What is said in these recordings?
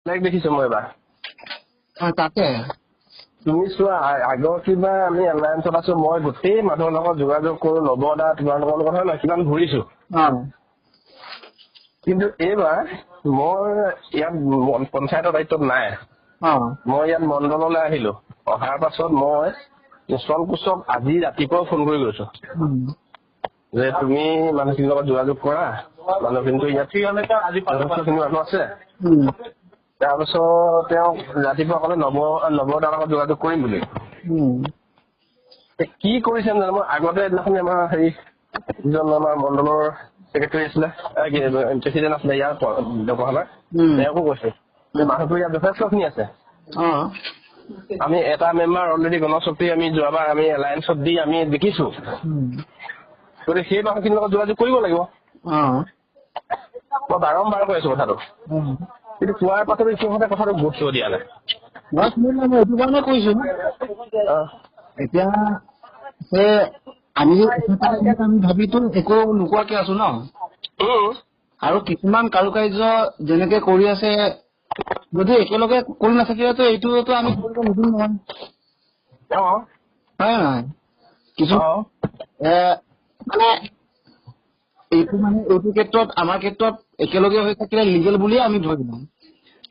দেখিছো মই এবাৰ তাকে তুমি চোৱা আগৰ কিবা আমি এলায়েন্সত আছো মই গোটেই মানুহৰ লগত যোগাযোগ কৰো নৱদা তোমালোকৰ লগত নহয় কিমান ঘূৰিছো কিন্তু এইবাৰ মই ইয়াত পঞ্চায়তৰ দায়িত্বত নাই মই ইয়াত মণ্ডললৈ আহিলো অহাৰ পাছত মই কুশল কোচক আজি ৰাতিপুৱা ফোন কৰি গৈছো যে তুমি মানুহখিনিৰ লগত যোগাযোগ কৰা মানুহখিনিতো ইয়াত যথেষ্টখিনি মানুহ আছে তাৰপিছত তেওঁ ৰাতিপুৱা ক'লে নৱদাৰ লগত যোগাযোগ কৰিম বুলি কি কৰিছে জানো মই আগতে এদিনাখন আমাৰ হেৰি যিজন আমাৰ মণ্ডলৰ ছেক্ৰেটাৰী আছিলে প্ৰেচিডেণ্ট আছিলে ইয়াৰ ব্যৱসায় তেওঁকো কৈছে যে মানুহটো ইয়াত যথেষ্টখিনি আছে আমি এটা মেম্বাৰ অলৰেডি গণশক্তি আমি যোৱাবাৰ আমি এলায়েন্সত দি আমি দেখিছো গতিকে সেই মানুহখিনিৰ লগত যোগাযোগ কৰিব লাগিব মই বাৰম্বাৰ কৈ আছো কথাটো কিন্তু কোৱাৰ পাছত সিহঁতে কথাটো গুৰুত্ব দিয়া নাই এইটো কাৰণে কৈছো এতিয়া আমি ভাবিতো একো নোকোৱাকে আছো ন আৰু কিছুমান কাৰুকাৰ্য যেনেকে কৰি আছে যদি একেলগে কৰি নাথাকিলেতো এইটোতো আমি কৰিব নিদিম নহয় হয় নহয় কিছু মানে এইটো ক্ষেত্ৰত আমাৰ ক্ষেত্ৰত একেলগে হৈ থাকিলে লিগেল বুলিয়ে আমি ধৰিম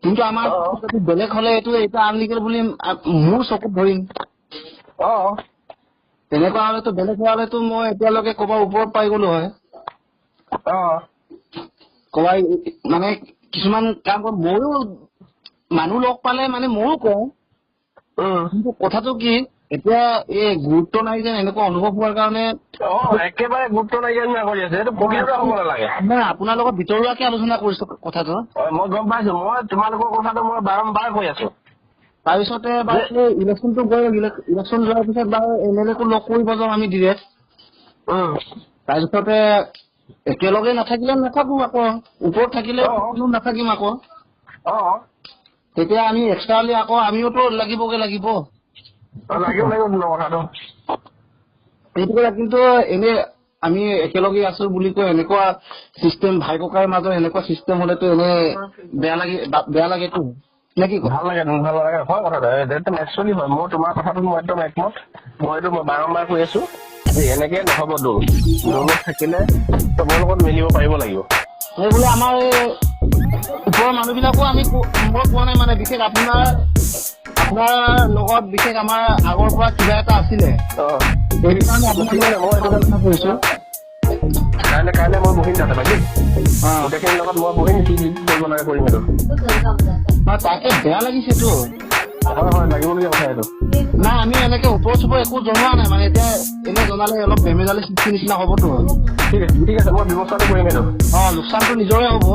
কিন্তু আমাৰ যদি বেলেগ হলে এইটো আনলিগেল বুলি মোৰ চকুত ধৰিম তেনেকুৱা হলেতো বেলেগ হোৱা হলেতো মই এতিয়ালৈকে ক'ৰবাৰ ওপৰত পাই গলো হয় ক'ৰবাৰ মানে কিছুমান কাম ময়ো মানুহ লগ পালে মানে ময়ো কওঁ কিন্তু কথাটো কি এতিয়া এই গুৰুত্ব নাই যেন এনেকুৱা অনুভৱ হোৱাৰ কাৰণে একেবাৰে গুৰুত্ব নাইকিয়া কৰি আছে এইটো প্ৰকৃত হ'ব নালাগে নাই আপোনাৰ লগত ভিতৰুৱাকে আলোচনা কৰিছো কথাটো মই গম পাইছো মই তোমালোকৰ কথাটো মই বাৰম্বাৰ কৈ আছো তাৰপিছতে বাৰু ইলেকশ্যনটো গৈ ইলেকশ্যন যোৱাৰ পিছত বাৰু MLA-কো লগ কৰিব যাওঁ আমি ডিৰেক্ট তাৰপিছতে একেলগে নাথাকিলে নাথাকো আকৌ ওপৰত থাকিলে নাথাকিম আকৌ তেতিয়া আমি এক্সট্ৰালি আকৌ আমিওতো লাগিবগে লাগিব কথাটো সেইটো কিন্তু এনে আমি একেলগে আছো বুলি কৈ এনেকুৱা চিষ্টেম ভাই ককাইৰ মাজত এনেকুৱা চিষ্টেম হলেতো এনে বেয়া লাগেতো নেকি ভাল লাগে হয় কথাটো একদম একচুৱেলি হয় মই তোমাৰ কথাটো মই একদম একমত মই বাৰম্বাৰ কৈ আছো যে এনেকে নহব দৌলত থাকিলে চবৰ লগত মিলিব পাৰিব লাগিব সেই বোলে আমাৰ ওপৰৰ মানুহবিলাকো আমি মই কোৱা নাই মানে বিশেষ আপোনাৰ লগত বিশেষ আমাৰ আগৰ পৰা কিবা এটা আছিলে কৰিছো কাইলৈ মই বহিম তাতে বাকী গোটেইখিনিৰ লগত মই বহিম কি কৰিব লাগে কৰিম এইটো তাকে বেয়া লাগিছেতো হয় লাগিবলগীয়া কথা এইটো নাই আমি এনেকে ওপৰ চোপৰ একো জনোৱা নাই মানে এতিয়া এনে জনালে অলপ বেমেজালি সৃষ্টি নিচিনা হবতো ঠিক আছে মই ব্যৱস্থাটো কৰিম এইটো লোকচানটো নিজৰে হব